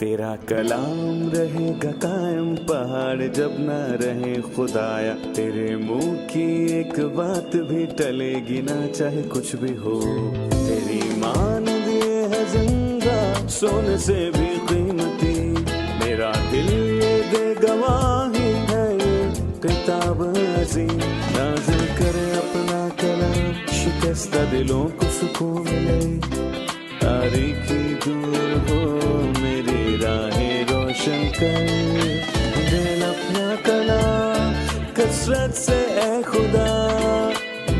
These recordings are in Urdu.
تیرا کلام رہے گا قائم پہاڑ جب نہ رہے خدایا، تیرے منہ کی ایک بات بھی ٹلے گی نہ چاہے کچھ بھی ہو، تیری مان دیے ہے زندہ سونے سے بھی قیمتی، میرا دل یہ دے گواہی ہے یہ کتاب عظیم، نازل کرے اپنا کلام شکستہ دلوں کو سکون ملے، تاریکی دور ہو میری راہیں روشن کر، دل اپنا کلام کثرت سے اے خدا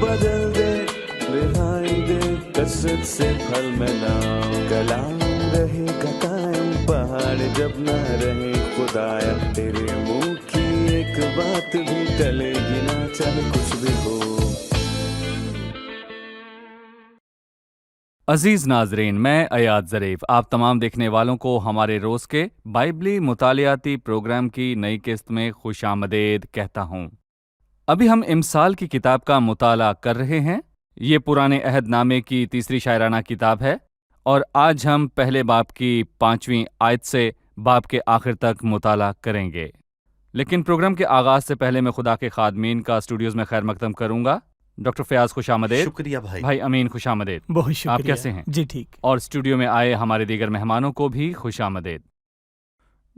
بدل دے، رہائی دے کثرت سے پھل ملا، کلام رہے گا قائم پہاڑ جب نہ رہے خدایا، تیرے منہ کی ایک بات بھی ٹلے گی نہ چاہے کچھ بھی ہو۔ عزیز ناظرین، میں ایاد ظریف آپ تمام دیکھنے والوں کو ہمارے روز کے بائبلی مطالعاتی پروگرام کی نئی قسط میں خوش آمدید کہتا ہوں۔ ابھی ہم امثال کی کتاب کا مطالعہ کر رہے ہیں۔ یہ پرانے عہد نامے کی تیسری شاعرانہ کتاب ہے اور آج ہم پہلے باب کی 5ویں آیت سے باب کے آخر تک مطالعہ کریں گے۔ لیکن پروگرام کے آغاز سے پہلے میں خدا کے خادمین کا اسٹوڈیوز میں خیر مقدم کروں گا۔ ڈاکٹر فیاض خوش آمدید۔ شکریہ بھائی امین خوش آمدید۔ بہت شکریہ۔ آپ کیسے ہیں؟ جی ٹھیک۔ اور اسٹوڈیو میں آئے ہمارے دیگر مہمانوں کو بھی خوش آمدید۔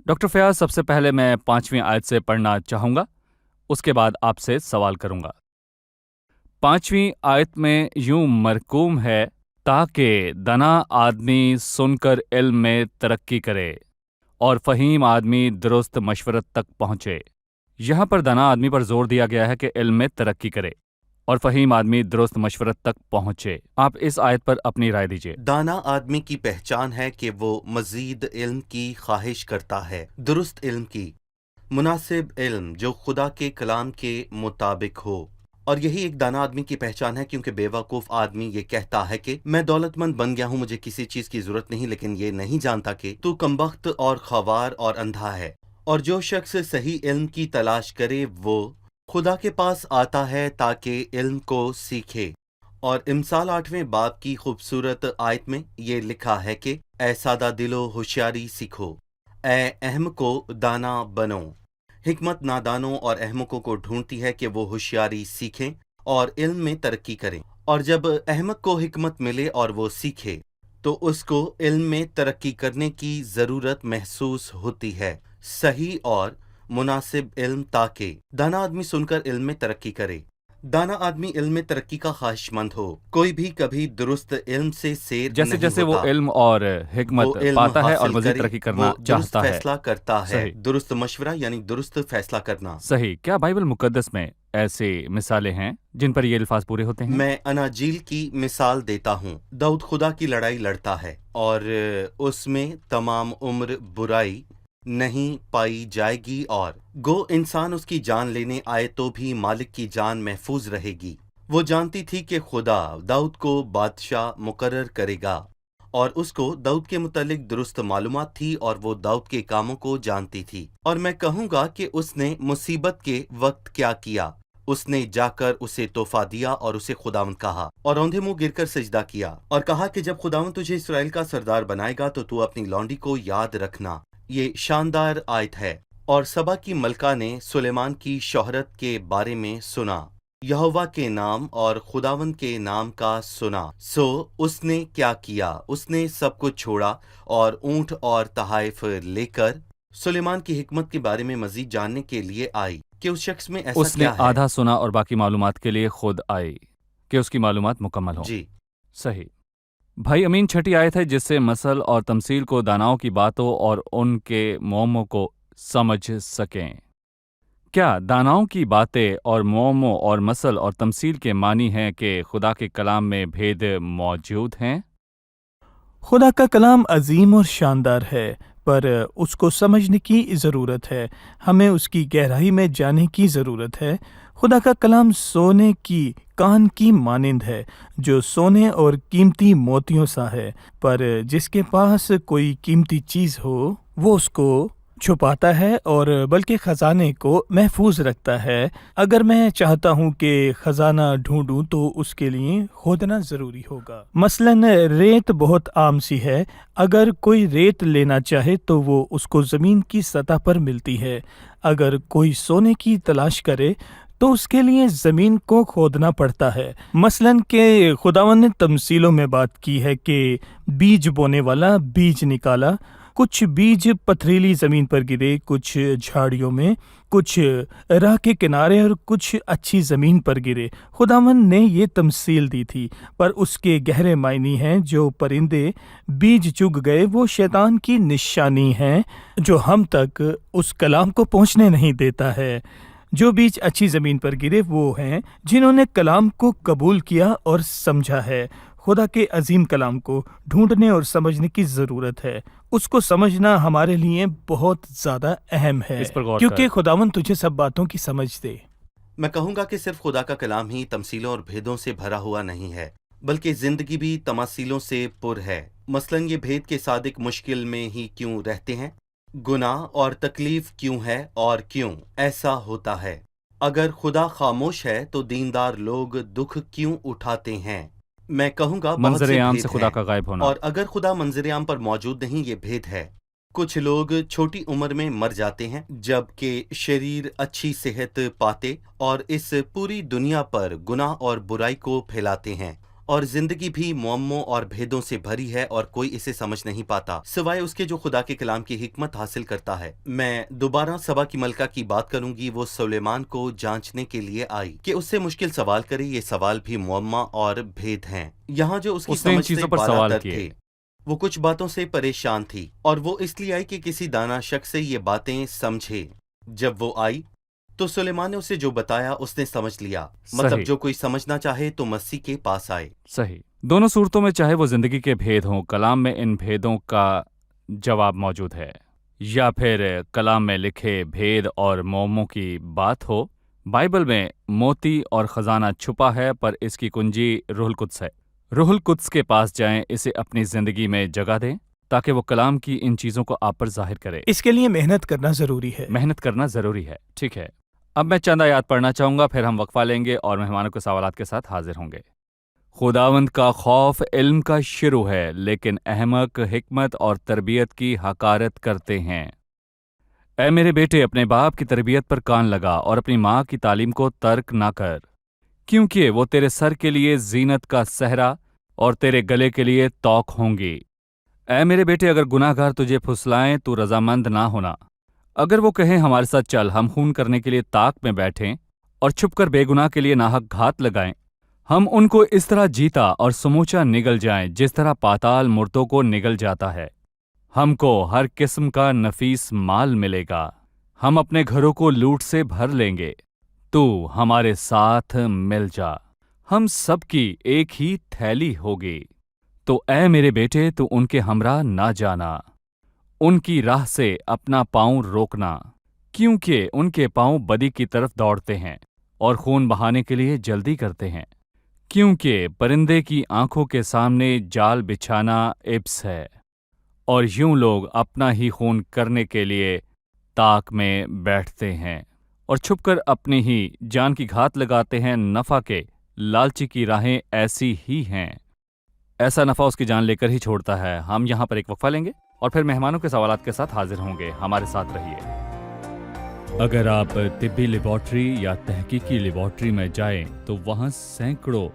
ڈاکٹر فیاض، سب سے پہلے میں 5ویں آیت سے پڑھنا چاہوں گا، اس کے بعد آپ سے سوال کروں گا۔ 5ویں آیت میں یوں مرقوم ہے، تاکہ دنا آدمی سن کر علم میں ترقی کرے اور فہیم آدمی درست مشورت تک پہنچے۔ یہاں پر دنا آدمی پر زور دیا گیا ہے کہ علم میں ترقی کرے اور فہیم آدمی درست مشورت تک پہنچے۔ آپ اس آیت پر اپنی رائے دیجیے۔ دانا آدمی کی پہچان ہے کہ وہ مزید علم کی خواہش کرتا ہے، درست علم کی، مناسب علم جو خدا کے کلام کے مطابق ہو، اور یہی ایک دانا آدمی کی پہچان ہے، کیونکہ بے وقوف آدمی یہ کہتا ہے کہ میں دولت مند بن گیا ہوں، مجھے کسی چیز کی ضرورت نہیں، لیکن یہ نہیں جانتا کہ تو کمبخت اور خوار اور اندھا ہے۔ اور جو شخص صحیح علم کی تلاش کرے وہ خدا کے پاس آتا ہے تاکہ علم کو سیکھے۔ اور امثال 8ویں باب کی خوبصورت آیت میں یہ لکھا ہے کہ اے سادہ دلو ہوشیاری سیکھو، اے احمقو دانا بنو۔ حکمت نادانوں اور احمقوں کو ڈھونڈتی ہے کہ وہ ہوشیاری سیکھیں اور علم میں ترقی کریں، اور جب احمق کو حکمت ملے اور وہ سیکھے تو اس کو علم میں ترقی کرنے کی ضرورت محسوس ہوتی ہے، صحیح اور مناسب علم، تاکہ دانا آدمی سن کر علم میں ترقی کرے۔ دانا آدمی علم میں ترقی کا خواہش مند ہو، کوئی بھی کبھی درست علم سے سیر جیسے نہیں جیسے وہ ہوتا، علم اور حکمت وہ علم پاتا ہے اور حاصل مزید کرے، ترقی کرنا وہ درست چاہتا ہے۔ فیصلہ کرتا ہے، صحیح۔ درست مشورہ یعنی درست فیصلہ کرنا۔ صحیح۔ کیا بائبل مقدس میں ایسی مثالیں ہیں جن پر یہ الفاظ پورے ہوتے ہیں؟ میں اناجیل کی مثال دیتا ہوں۔ داؤد خدا کی لڑائی لڑتا ہے اور اس میں تمام عمر برائی نہیں پائی جائے گی، اور گو انسان اس کی جان لینے آئے تو بھی مالک کی جان محفوظ رہے گی۔ وہ جانتی تھی کہ خدا داؤد کو بادشاہ مقرر کرے گا، اور اس کو داؤد کے متعلق درست معلومات تھی، اور وہ داؤد کے کاموں کو جانتی تھی۔ اور میں کہوں گا کہ اس نے مصیبت کے وقت کیا کیا، اس نے جا کر اسے تحفہ دیا اور اسے خداوند کہا، اور اوندھے منہ گر کر سجدہ کیا، اور کہا کہ جب خداوند تجھے اسرائیل کا سردار بنائے گا تو تو اپنی لونڈی کو یاد رکھنا۔ یہ شاندار آیت ہے۔ اور سبا کی ملکہ نے سلیمان کی شہرت کے بارے میں سنا، یہوہ کے نام اور خداوند کے نام کا سنا، سو اس نے کیا کیا، اس نے سب کچھ چھوڑا اور اونٹ اور تحائف لے کر سلیمان کی حکمت کے بارے میں مزید جاننے کے لیے آئی کہ اس شخص میں ایسا اس نے کیا ہے۔ آدھا سنا اور باقی معلومات کے لیے خود آئی کہ اس کی معلومات مکمل ہوں۔ جی، صحیح۔ بھائی امین، چھٹی آیت ہے جس سے مثل اور تمثیل کو داناؤں کی باتوں اور ان کے معموں کو سمجھ سکیں۔ کیا داناؤں کی باتیں اور معموں اور مثل اور تمثیل کے معنی ہیں کہ خدا کے کلام میں بھید موجود ہیں؟ خدا کا کلام عظیم اور شاندار ہے، پر اس کو سمجھنے کی ضرورت ہے، ہمیں اس کی گہرائی میں جانے کی ضرورت ہے۔ خدا کا کلام سونے کی کان کی مانند ہے، جو سونے اور قیمتی موتیوں سا ہے، پر جس کے پاس کوئی قیمتی چیز ہو وہ اس کو چھپاتا ہے اور بلکہ خزانے کو محفوظ رکھتا ہے۔ اگر میں چاہتا ہوں کہ خزانہ ڈھونڈوں تو اس کے لیے کھودنا ضروری ہوگا۔ مثلاً ریت بہت عام سی ہے۔ اگر کوئی ریت لینا چاہے تو وہ اس کو زمین کی سطح پر ملتی ہے۔ اگر کوئی سونے کی تلاش کرے تو اس کے لیے زمین کو کھودنا پڑتا ہے۔ مثلاً کہ خداوند نے تمثیلوں میں بات کی ہے کہ بیج بونے والا بیج نکالا۔ کچھ بیج پتھریلی زمین پر گرے، کچھ جھاڑیوں میں، کچھ راہ کے کنارے اور کچھ اچھی زمین پر گرے۔ خداوند نے یہ تمثیل دی تھی، پر اس کے گہرے معنی ہیں۔ جو پرندے بیج چگ گئے وہ شیطان کی نشانی ہیں جو ہم تک اس کلام کو پہنچنے نہیں دیتا ہے۔ جو بیج اچھی زمین پر گرے وہ ہیں جنہوں نے کلام کو قبول کیا اور سمجھا ہے۔ خدا کے عظیم کلام کو ڈھونڈنے اور سمجھنے کی ضرورت ہے۔ اس کو سمجھنا ہمارے لیے بہت زیادہ اہم ہے، اس پر غور کیونکہ کر۔ خداوند تجھے سب باتوں کی سمجھ دے۔ میں کہوں گا کہ صرف خدا کا کلام ہی تمثیلوں اور بھیدوں سے بھرا ہوا نہیں ہے، بلکہ زندگی بھی تماثیلوں سے پر ہے۔ مثلاً یہ بھید کہ صادق مشکل میں ہی کیوں رہتے ہیں، گناہ اور تکلیف کیوں ہے اور کیوں ایسا ہوتا ہے۔ اگر خدا خاموش ہے تو دیندار لوگ دکھ کیوں اٹھاتے ہیں۔ میں کہوں گا بہت منظر سے عام بھید سے خدا ہیں، کا غائب ہونا۔ اور اگر خدا منظر عام پر موجود نہیں، یہ بھید ہے۔ کچھ لوگ چھوٹی عمر میں مر جاتے ہیں جبکہ شریر اچھی صحت پاتے اور اس پوری دنیا پر گناہ اور برائی کو پھیلاتے ہیں، اور زندگی بھی معموں اور بھیدوں سے بھری ہے اور کوئی اسے سمجھ نہیں پاتا سوائے اس کے جو خدا کے کلام کی حکمت حاصل کرتا ہے۔ میں دوبارہ سبا کی ملکہ کی بات کروں گی۔ وہ سلیمان کو جانچنے کے لیے آئی کہ اس سے مشکل سوال کرے۔ یہ سوال بھی معمہ اور بھید ہیں۔ یہاں جو اس کی اس نے ان سمجھ سے چیزوں پر سوال بالاتر کیے۔ تھے، وہ کچھ باتوں سے پریشان تھی، اور وہ اس لیے آئی کہ کسی دانا شخص سے یہ باتیں سمجھے۔ جب وہ آئی تو سلیمان نے اسے جو بتایا اس نے سمجھ لیا۔ مطلب صحیح۔ جو کوئی سمجھنا چاہے تو مسیح کے پاس آئے۔ صحیح۔ دونوں صورتوں میں چاہے وہ زندگی کے بھید ہوں، کلام میں ان بھیدوں کا جواب موجود ہے، یا پھر کلام میں لکھے بھید اور معموں کی بات ہو۔ بائبل میں موتی اور خزانہ چھپا ہے، پر اس کی کنجی روح القدس ہے۔ روح القدس کے پاس جائیں، اسے اپنی زندگی میں جگہ دیں تاکہ وہ کلام کی ان چیزوں کو آپ پر ظاہر کرے۔ اس کے لیے محنت کرنا ضروری ہے۔ محنت کرنا ضروری ہے۔ ٹھیک ہے، اب میں چند آیات پڑھنا چاہوں گا، پھر ہم وقفہ لیں گے اور مہمانوں کے سوالات کے ساتھ حاضر ہوں گے۔ خداوند کا خوف علم کا شروع ہے، لیکن احمق حکمت اور تربیت کی حقارت کرتے ہیں۔ اے میرے بیٹے، اپنے باپ کی تربیت پر کان لگا اور اپنی ماں کی تعلیم کو ترک نہ کر، کیونکہ وہ تیرے سر کے لیے زینت کا صحرا اور تیرے گلے کے لیے توق ہوں گی۔ اے میرے بیٹے، اگر گناہ گار تجھے پھسلائیں تو رضامند نہ ہونا۔ اگر وہ کہیں ہمارے ساتھ چل، ہم خون کرنے کے لیے طاق میں بیٹھیں اور چھپ کر بے گناہ کے لیے ناحق گھات لگائیں، ہم ان کو اس طرح جیتا اور سموچا نگل جائیں جس طرح پاتال مردوں کو نگل جاتا ہے۔ ہم کو ہر قسم کا نفیس مال ملے گا، ہم اپنے گھروں کو لوٹ سے بھر لیں گے۔ تو ہمارے ساتھ مل جا، ہم سب کی ایک ہی تھیلی ہوگی۔ تو اے میرے بیٹے، تو ان کے ہمراہ نہ جانا، ان کی راہ سے اپنا پاؤں روکنا، کیونکہ ان کے پاؤں بدی کی طرف دوڑتے ہیں اور خون بہانے کے لیے جلدی کرتے ہیں، کیونکہ پرندے کی آنکھوں کے سامنے جال بچھانا عبث ہے، اور یوں لوگ اپنا ہی خون کرنے کے لیے طاق میں بیٹھتے ہیں اور چھپ کر اپنی ہی جان کی گھات لگاتے ہیں۔ نفع کے لالچی کی راہیں ایسی ہی ہیں، ایسا نفع اس کی جان لے کر ہی چھوڑتا ہے۔ ہم یہاں پر ایک وقفہ لیں گے اور پھر مہمانوں کے سوالات کے ساتھ حاضر ہوں گے۔ ہمارے ساتھ رہیے۔ اگر آپ طبی لیبارٹری یا تحقیقی لیبارٹری میں جائیں تو وہاں سینکڑوں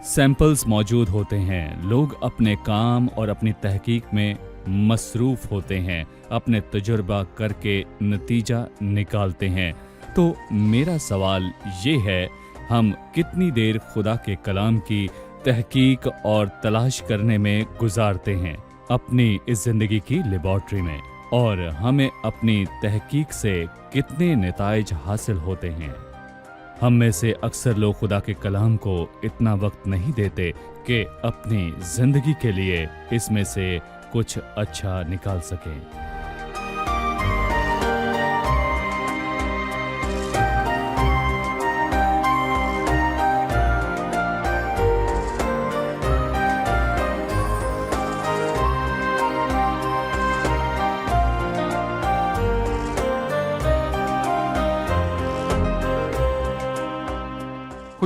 سیمپلز موجود ہوتے ہیں۔ لوگ اپنے کام اور اپنی تحقیق میں مصروف ہوتے ہیں، اپنے تجربہ کر کے نتیجہ نکالتے ہیں۔ تو میرا سوال یہ ہے، ہم کتنی دیر خدا کے کلام کی تحقیق اور تلاش کرنے میں گزارتے ہیں اپنی اس زندگی کی لیبارٹری میں، اور ہمیں اپنی تحقیق سے کتنے نتائج حاصل ہوتے ہیں؟ ہم میں سے اکثر لوگ خدا کے کلام کو اتنا وقت نہیں دیتے کہ اپنی زندگی کے لیے اس میں سے کچھ اچھا نکال سکیں۔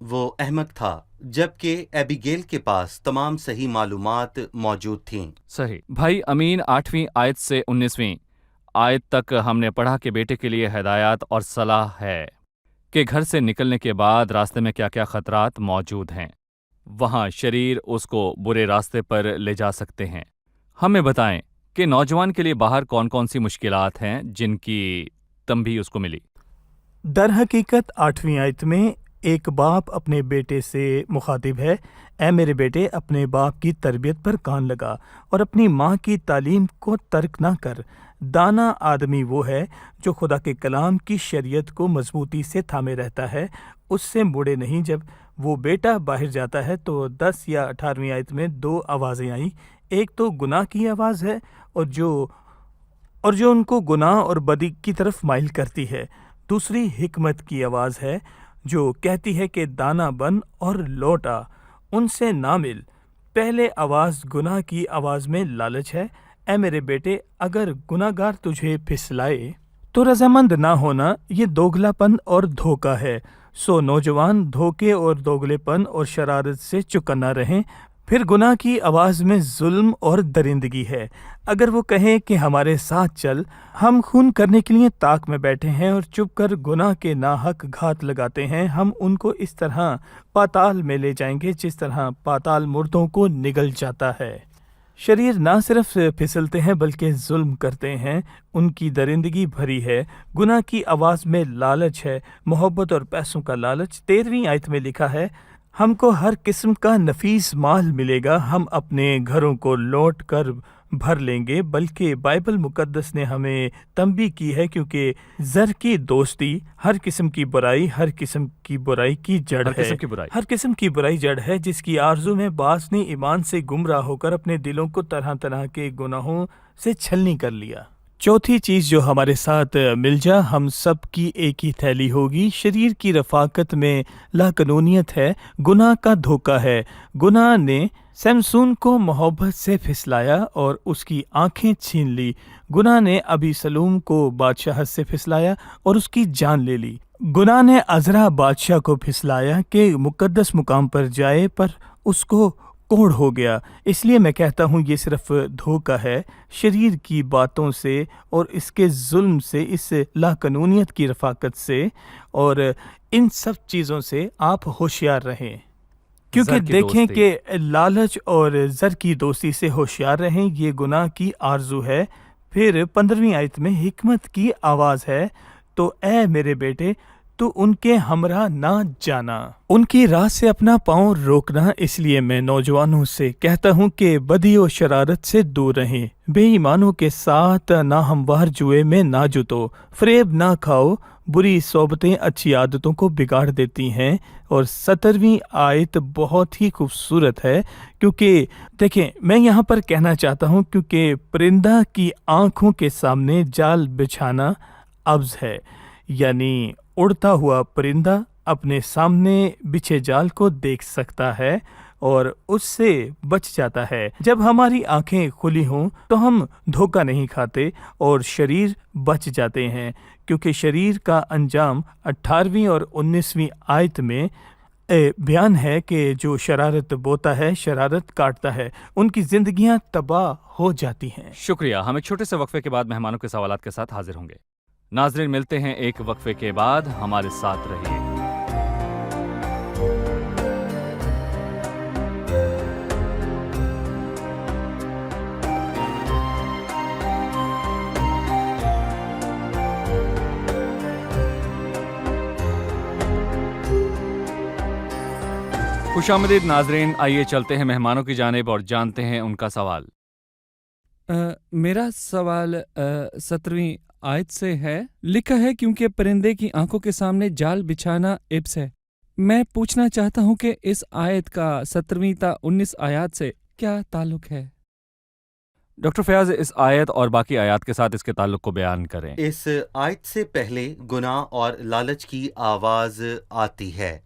وہ احمق تھا جبکہ ایبیگیل کے پاس تمام صحیح معلومات موجود تھیں۔ صحیح بھائی امین، 8ویں آیت سے 19ویں آیت تک ہم نے پڑھا کہ بیٹے کے لیے ہدایات اور صلاح ہے کہ گھر سے نکلنے کے بعد راستے میں کیا کیا خطرات موجود ہیں۔ وہاں شریر اس کو برے راستے پر لے جا سکتے ہیں۔ ہمیں بتائیں کہ نوجوان کے لیے باہر کون کون سی مشکلات ہیں جن کی تنبیہ اس کو ملی۔ در حقیقت 8ویں آیت میں ایک باپ اپنے بیٹے سے مخاطب ہے، اے میرے بیٹے اپنے باپ کی تربیت پر کان لگا اور اپنی ماں کی تعلیم کو ترک نہ کر۔ دانا آدمی وہ ہے جو خدا کے کلام کی شریعت کو مضبوطی سے تھامے رہتا ہے، اس سے مڑے نہیں۔ جب وہ بیٹا باہر جاتا ہے تو 10 یا 18ویں آیت میں 2 آوازیں آئیں، ایک تو گناہ کی آواز ہے اور جو ان کو گناہ اور بدی کی طرف مائل کرتی ہے، دوسری حکمت کی آواز ہے جو کہتی ہے کہ دانا بن اور لوٹ آ، ان سے نہ مل۔ پہلے آواز گناہ کی آواز میں لالچ ہے، اے میرے بیٹے اگر گناہ گار تجھے پھسلائے تو رضامند نہ ہونا، یہ دوگلا پن اور دھوکہ ہے۔ سو نوجوان دھوکے اور دوگلے پن اور شرارت سے چکنا رہیں۔ پھر گناہ کی آواز میں ظلم اور درندگی ہے۔ اگر وہ کہیں کہ ہمارے ساتھ چل، ہم خون کرنے کے لیے طاق میں بیٹھے ہیں اور چپ کر گناہ کے ناحق گھات لگاتے ہیں، ہم ان کو اس طرح پاتال میں لے جائیں گے جس طرح پاتال مردوں کو نگل جاتا ہے۔ شریر نہ صرف پھسلتے ہیں بلکہ ظلم کرتے ہیں، ان کی درندگی بھری ہے۔ گناہ کی آواز میں لالچ ہے، محبت اور پیسوں کا لالچ۔ 13ویں آیت میں لکھا ہے، ہم کو ہر قسم کا نفیس مال ملے گا، ہم اپنے گھروں کو لوٹ کر بھر لیں گے۔ بلکہ بائبل مقدس نے ہمیں تنبیہ کی ہے کیونکہ زر کی دوستی ہر قسم کی برائی، ہر قسم کی برائی کی جڑ ہر ہے، قسم کی برائی۔ ہر قسم کی برائی جڑ ہے، جس کی آرزو میں بعض نے ایمان سے گمراہ ہو کر اپنے دلوں کو طرح طرح کے گناہوں سے چھلنی کر لیا۔ چوتھی چیز جو ہمارے ساتھ مل جا ہم سب کی ایک ہی تھیلی ہوگی، شریر کی رفاقت میں لاقانونیت ہے، گناہ کا دھوکہ ہے۔ گناہ نے سمسون کو محبت سے پھسلایا اور اس کی آنکھیں چھین لی۔ گناہ نے ابی سلوم کو بادشاہت سے پھسلایا اور اس کی جان لے لی۔ گناہ نے عزرا بادشاہ کو پھسلایا کہ مقدس مقام پر جائے، پر اس کو کوڑ ہو گیا۔ اس لیے میں کہتا ہوں یہ صرف دھوکہ ہے۔ شریر کی باتوں سے اور اس کے ظلم سے، اس لاقانونیت کی رفاقت سے اور ان سب چیزوں سے آپ ہوشیار رہیں، کیونکہ زر کی دیکھیں دوستی۔ کہ لالچ اور زر کی دوستی سے ہوشیار رہیں، یہ گناہ کی آرزو ہے۔ پھر 15ویں آیت میں حکمت کی آواز ہے، تو اے میرے بیٹے تو ان کے ہمراہ نہ جانا، ان کی راہ سے اپنا پاؤں روکنا۔ اس لیے میں نوجوانوں سے کہتا ہوں کہ بدی و شرارت سے دور رہیں، بے ایمانوں کے ساتھ ناہموار جوئے میں نہ جتو، فریب نہ کھاؤ، بری صحبتیں اچھی عادتوں کو بگاڑ دیتی ہیں۔ اور 17ویں آیت بہت ہی خوبصورت ہے، کیونکہ دیکھیں میں یہاں پر کہنا چاہتا ہوں کیونکہ پرندہ کی آنکھوں کے سامنے جال بچھانا ابز ہے، یعنی اڑتا ہوا پرندہ اپنے سامنے بچھے جال کو دیکھ سکتا ہے اور اس سے بچ جاتا ہے۔ جب ہماری آنکھیں کھلی ہوں تو ہم دھوکہ نہیں کھاتے اور شریر بچ جاتے ہیں، کیونکہ شریر کا انجام 18ویں اور 19ویں آیت میں بیان ہے کہ جو شرارت بوتا ہے شرارت کاٹتا ہے، ان کی زندگیاں تباہ ہو جاتی ہیں۔ شکریہ۔ ہم ایک چھوٹے سے وقفے کے بعد مہمانوں کے سوالات کے ساتھ حاضر ہوں گے۔ ناظرین ملتے ہیں ایک وقفے کے بعد، ہمارے ساتھ رہیے۔ خوش آمدید ناظرین، آئیے چلتے ہیں مہمانوں کی جانب اور جانتے ہیں ان کا سوال۔ میرا سوال 17ویں آیت سے ہے، لکھا ہے کیونکہ پرندے کی آنکھوں کے سامنے جال بچھانا ابس ہے۔ میں پوچھنا چاہتا ہوں کہ اس آیت کا 17ویں تا 19 آیات سے کیا تعلق ہے؟ ڈاکٹر فیاض اس آیت اور باقی آیات کے ساتھ اس کے تعلق کو بیان کریں۔ اس آیت سے پہلے گناہ اور لالچ کی آواز آتی ہے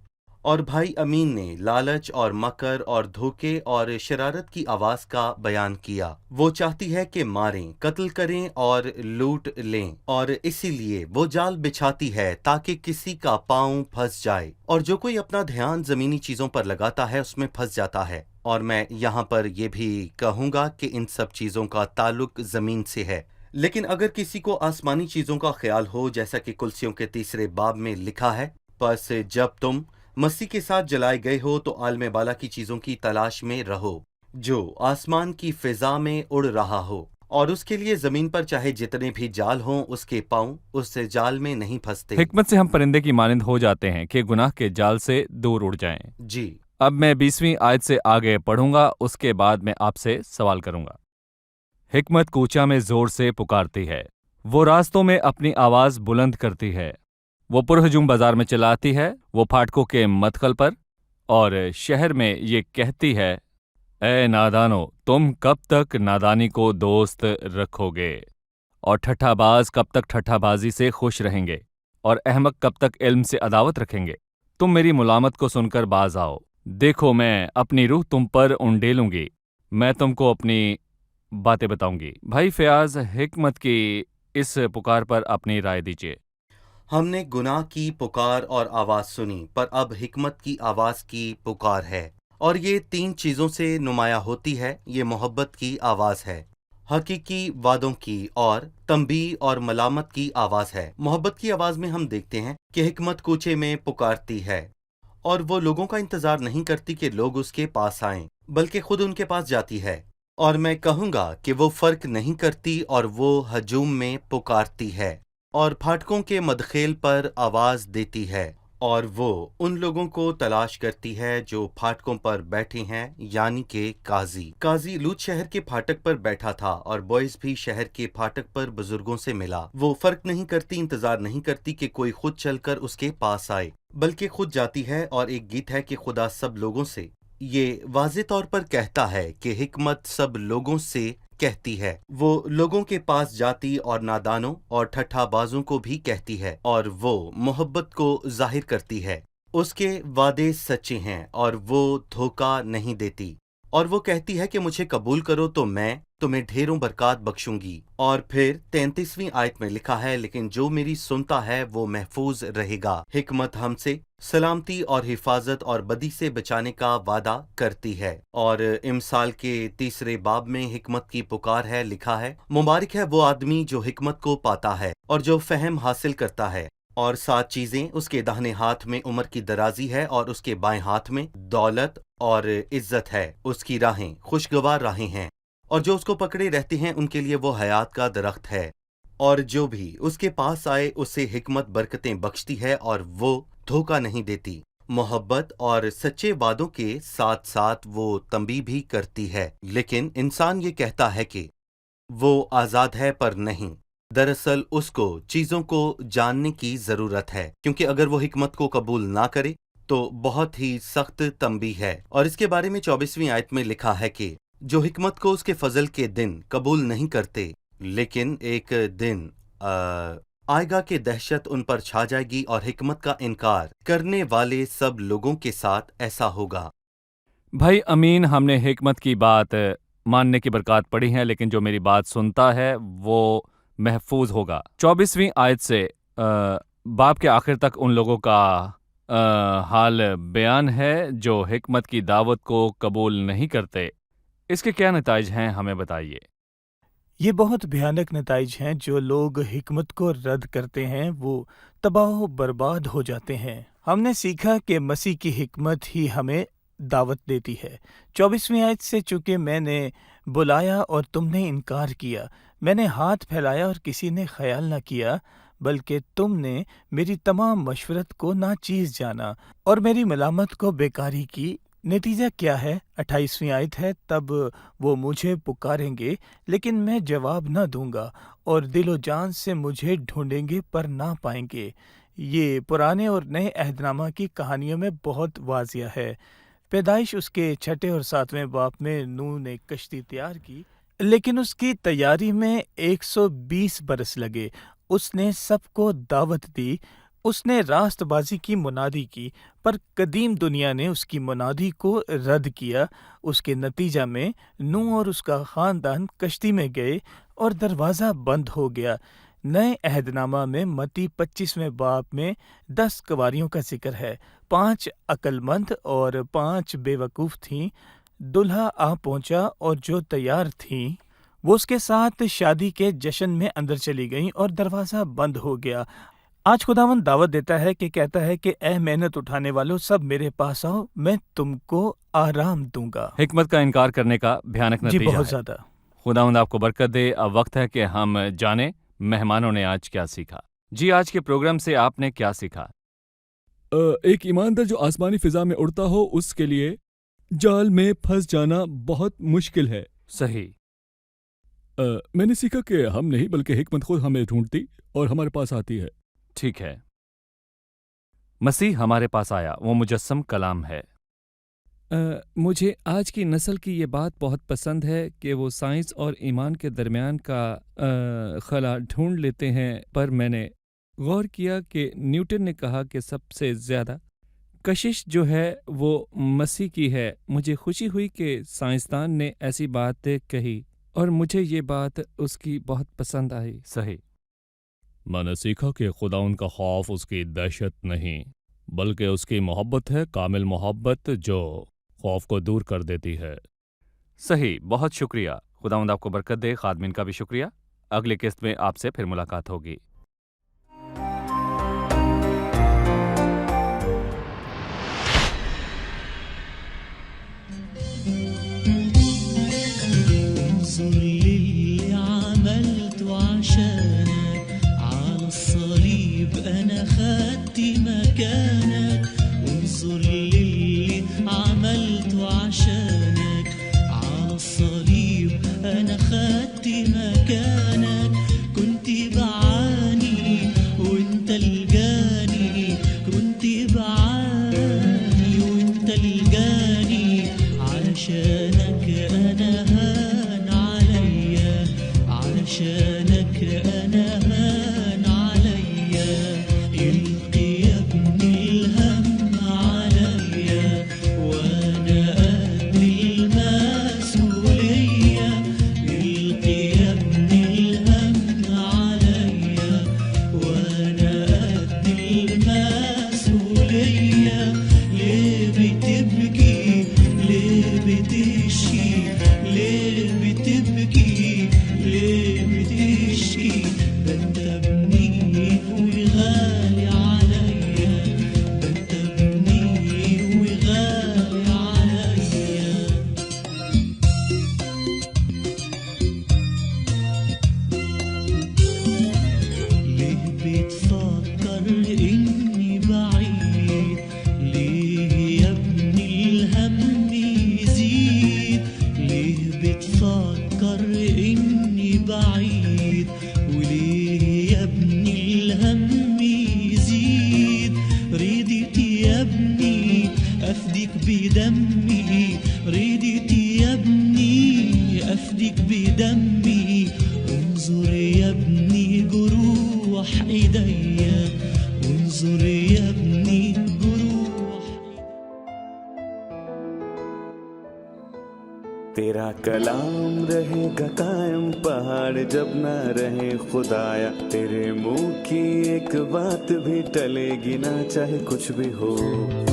اور بھائی امین نے لالچ اور مکر اور دھوکے اور شرارت کی آواز کا بیان کیا۔ وہ چاہتی ہے کہ ماریں، قتل کریں اور لوٹ لیں، اور اسی لیے وہ جال بچھاتی ہے تاکہ کسی کا پاؤں پھنس جائے، اور جو کوئی اپنا دھیان زمینی چیزوں پر لگاتا ہے اس میں پھنس جاتا ہے۔ اور میں یہاں پر یہ بھی کہوں گا کہ ان سب چیزوں کا تعلق زمین سے ہے، لیکن اگر کسی کو آسمانی چیزوں کا خیال ہو، جیسا کہ کلسیوں کے 3 باب میں لکھا ہے، پس جب تم مسیح کے ساتھ جلائے گئے ہو تو عالم بالا کی چیزوں کی تلاش میں رہو، جو آسمان کی فضا میں اڑ رہا ہو، اور اس کے لیے زمین پر چاہے جتنے بھی جال ہوں اس کے پاؤں اس جال میں نہیں پھنستے۔ حکمت سے ہم پرندے کی مانند ہو جاتے ہیں کہ گناہ کے جال سے دور اڑ جائیں۔ جی، اب میں 20ویں آیت سے آگے پڑھوں گا، اس کے بعد میں آپ سے سوال کروں گا۔ حکمت کوچا میں زور سے پکارتی ہے، وہ راستوں میں اپنی آواز بلند کرتی ہے، وہ پرہجوم بازار میں چلاتی ہے، وہ پھاٹکوں کے مدخل پر اور شہر میں یہ کہتی ہے، اے نادانو، تم کب تک نادانی کو دوست رکھو گے، اور ٹھٹھا باز کب تک ٹھٹھا بازی سے خوش رہیں گے، اور احمق کب تک علم سے عداوت رکھیں گے۔ تم میری ملامت کو سن کر باز آؤ، دیکھو میں اپنی روح تم پر انڈیلوں گی، میں تم کو اپنی باتیں بتاؤں گی۔ بھائی فیاض، حکمت کی اس پکار پر اپنی رائے دیجیے۔ ہم نے گناہ کی پکار اور آواز سنی، پر اب حکمت کی آواز کی پکار ہے، اور یہ 3 چیزوں سے نمایاں ہوتی ہے۔ یہ محبت کی آواز ہے، حقیقی وعدوں کی اور تنبیہ اور ملامت کی آواز ہے۔ محبت کی آواز میں ہم دیکھتے ہیں کہ حکمت کوچے میں پکارتی ہے، اور وہ لوگوں کا انتظار نہیں کرتی کہ لوگ اس کے پاس آئیں، بلکہ خود ان کے پاس جاتی ہے۔ اور میں کہوں گا کہ وہ فرق نہیں کرتی، اور وہ ہجوم میں پکارتی ہے اور پھاٹکوں کے مدخیل پر آواز دیتی ہے، اور وہ ان لوگوں کو تلاش کرتی ہے جو پھاٹکوں پر بیٹھے ہیں، یعنی کہ قاضی لوط شہر کے پھاٹک پر بیٹھا تھا، اور بوئز بھی شہر کے پھاٹک پر بزرگوں سے ملا۔ وہ فرق نہیں کرتی، انتظار نہیں کرتی کہ کوئی خود چل کر اس کے پاس آئے، بلکہ خود جاتی ہے۔ اور ایک گیت ہے کہ خدا سب لوگوں سے یہ واضح طور پر کہتا ہے کہ حکمت سب لوگوں سے کہتی ہے، وہ لوگوں کے پاس جاتی اور نادانوں اور ٹھٹھا بازوں کو بھی کہتی ہے، اور وہ محبت کو ظاہر کرتی ہے۔ اس کے وعدے سچے ہیں اور وہ دھوکہ نہیں دیتی، اور وہ کہتی ہے کہ مجھے قبول کرو تو میں تمہیں ڈھیروں برکات بخشوں گی۔ اور پھر 33ویں آیت میں لکھا ہے، لیکن جو میری سنتا ہے وہ محفوظ رہے گا۔ حکمت ہم سے سلامتی اور حفاظت اور بدی سے بچانے کا وعدہ کرتی ہے۔ اور امثال کے 3 باب میں حکمت کی پکار ہے، لکھا ہے، مبارک ہے وہ آدمی جو حکمت کو پاتا ہے اور جو فہم حاصل کرتا ہے۔ اور 7 چیزیں اس کے داہنے ہاتھ میں عمر کی درازی ہے، اور اس کے بائیں ہاتھ میں دولت اور عزت ہے۔ اس کی راہیں خوشگوار راہیں ہیں، اور جو اس کو پکڑے رہتے ہیں ان کے لیے وہ حیات کا درخت ہے، اور جو بھی اس کے پاس آئے اسے حکمت برکتیں بخشتی ہے، اور وہ دھوکہ نہیں دیتی۔ محبت اور سچے وعدوں کے ساتھ ساتھ وہ تنبیہ بھی کرتی ہے، لیکن انسان یہ کہتا ہے کہ وہ آزاد ہے، پر نہیں۔ دراصل اس کو چیزوں کو جاننے کی ضرورت ہے، کیونکہ اگر وہ حکمت کو قبول نہ کرے تو بہت ہی سخت تنبیہ ہے۔ اور اس کے بارے میں 24ویں آیت میں لکھا ہے کہ جو حکمت کو اس کے فضل کے دن قبول نہیں کرتے، لیکن ایک دن آئے گا کہ دہشت ان پر چھا جائے گی، اور حکمت کا انکار کرنے والے سب لوگوں کے ساتھ ایسا ہوگا۔ بھائی امین، ہم نے حکمت کی بات ماننے کی برکات پڑھی ہے، لیکن جو میری بات سنتا ہے وہ محفوظ ہوگا۔ 24ویں آیت سے باب کے آخر تک ان لوگوں کا حال بیان ہے جو حکمت کی دعوت کو قبول نہیں کرتے۔ اس کے کیا نتائج ہیں، ہمیں بتائیے۔ یہ بہت بھیانک نتائج ہیں۔ جو لوگ حکمت کو رد کرتے ہیں وہ تباہ و برباد ہو جاتے ہیں۔ ہم نے سیکھا کہ مسیح کی حکمت ہی ہمیں دعوت دیتی ہے۔ 24ویں آیت سے، چونکہ میں نے بلایا اور تم نے انکار کیا، میں نے ہاتھ پھیلایا اور کسی نے خیال نہ کیا، بلکہ تم نے میری تمام مشورت کو ناچیز جانا اور میری ملامت کو بیکاری کی۔ نتیجہ کیا ہے؟ 28ویں آیت ہے، تب وہ مجھے پکاریں گے لیکن میں جواب نہ دوں گا، اور دل و جان سے مجھے ڈھونڈیں گے پر نہ پائیں گے۔ یہ پرانے اور نئے عہد نامہ کی کہانیوں میں بہت واضح ہے۔ پیدائش اس کے 6 اور 7ویں باب میں نوح نے کشتی تیار کی، لیکن اس کی تیاری میں 120 برس لگے۔ اس نے سب کو دعوت دی، اس نے راست بازی کی منادی کی، پر قدیم دنیا نے اس کی منادی کو رد کیا۔ اس کے نتیجہ میں نوح اور اس کا خاندان کشتی میں گئے اور دروازہ بند ہو گیا۔ نئے عہد نامہ میں متی 25ویں باب میں 10 کنواریوں کا ذکر ہے۔ 5 عقل مند اور 5 بے وقوف تھیں۔ دلہا آ پہنچا اور جو تیار تھیں وہ اس کے ساتھ شادی کے جشن میں اندر چلی گئیں اور دروازہ بند ہو گیا۔ آج خداوند دعوت دیتا ہے کہ کہتا ہے کہ اے محنت اٹھانے والوں، سب میرے پاس آؤ، میں تم کو آرام دوں گا۔ حکمت کا انکار کرنے کا بھیانک جی نتیجہ بہت ہے۔ زیادہ۔ خداوند آپ کو برکت دے۔ اب وقت ہے کہ ہم جانیں مہمانوں نے آج کیا سیکھا۔ جی، آج کے پروگرام سے آپ نے کیا سیکھا؟ ایک ایماندار جو آسمانی فضا میں اڑتا ہو اس کے لیے جال میں پھنس جانا بہت مشکل ہے۔ صحیح۔ میں نے سیکھا کہ ہم نہیں بلکہ حکمت خود ہمیں ڈھونڈتی اور ہمارے پاس آتی ہے۔ ٹھیک ہے۔ مسیح ہمارے پاس آیا، وہ مجسم کلام ہے۔ مجھے آج کی نسل کی یہ بات بہت پسند ہے کہ وہ سائنس اور ایمان کے درمیان کا خلا ڈھونڈ لیتے ہیں، پر میں نے غور کیا کہ نیوٹن نے کہا کہ سب سے زیادہ کشش جو ہے وہ مسیح کی ہے۔ مجھے خوشی ہوئی کہ سائنسدان نے ایسی بات کہی اور مجھے یہ بات اس کی بہت پسند آئی۔ صحیح۔ میں نے سیکھا کہ خدا ان کا خوف اس کی دہشت نہیں بلکہ اس کی محبت ہے، کامل محبت جو خوف کو دور کر دیتی ہے۔ صحیح، بہت شکریہ۔ خداوند آپ کو برکت دے۔ خادمین کا بھی شکریہ۔ اگلی قسط میں آپ سے پھر ملاقات ہوگی۔ انظر للي عملت عشانك على الصليب، أنا خدت مكانك. انظر للي عملت عشانك على الصليب، أنا خدت مكانك. كنت بعاني وانت الجاني، كنت بعاني وانت الجاني، علشانك أنا هان عليا، علشانك أنا هان عليا. القي يا ابني الهم عليا وأنا قد المسؤولية. القي يا ابني الهم عليا وأنا قد المسؤولية. ليه بتبكي؟ ليه بتشكي؟ ليه بتبكي؟ ليه بتشكي؟ ده انت ابني وغالي عليا، ده انت ابني وغالي عليا. ليه بتفكر إني بعيد؟ ليه يا ابني الهم يزيد؟ ليه بتفكر إني بعيد؟ وليه يا ابني الهم يزيد؟ رضيت يا ابني أفديك بدمي، رضيت يا ابني أفديك بدمي. انظر يا ابني جروح ايديا، انظر يا ابني جروح. تیرا کلام رہے گا قائم، پہاڑ جب نہ رہے خدایا. تیرے منہ کی ایک بات بھی ٹلے گی نہ، چاہے کچھ بھی ہو.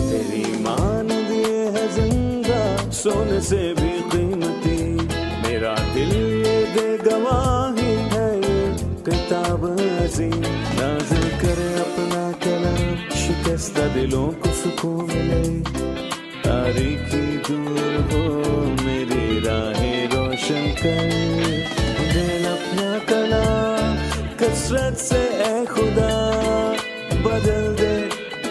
تیری مانند یہ ہے زندہ، سونے سے بھی قیمتی. میرا دل یہ دے گواہی ہے، یہ کتاب عظیم. نازل کرے اپنا کلام، شکستہ دلوں کو سکون ملے. تاریکی دور ہو، میری راہیں روشن کر. دے اپنا کلام کثرت سے اے خدا، بدل دے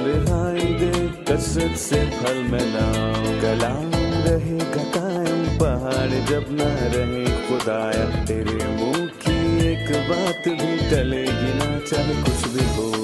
رہائی دے کثرت سے پھل ملاؤ. کلام رہے گا قائم، پہاڑ جب نہ رہے خدایا. تیرے منہ کی ایک بات بھی ٹلے گی نہ، چاہے کچھ بھی ہو.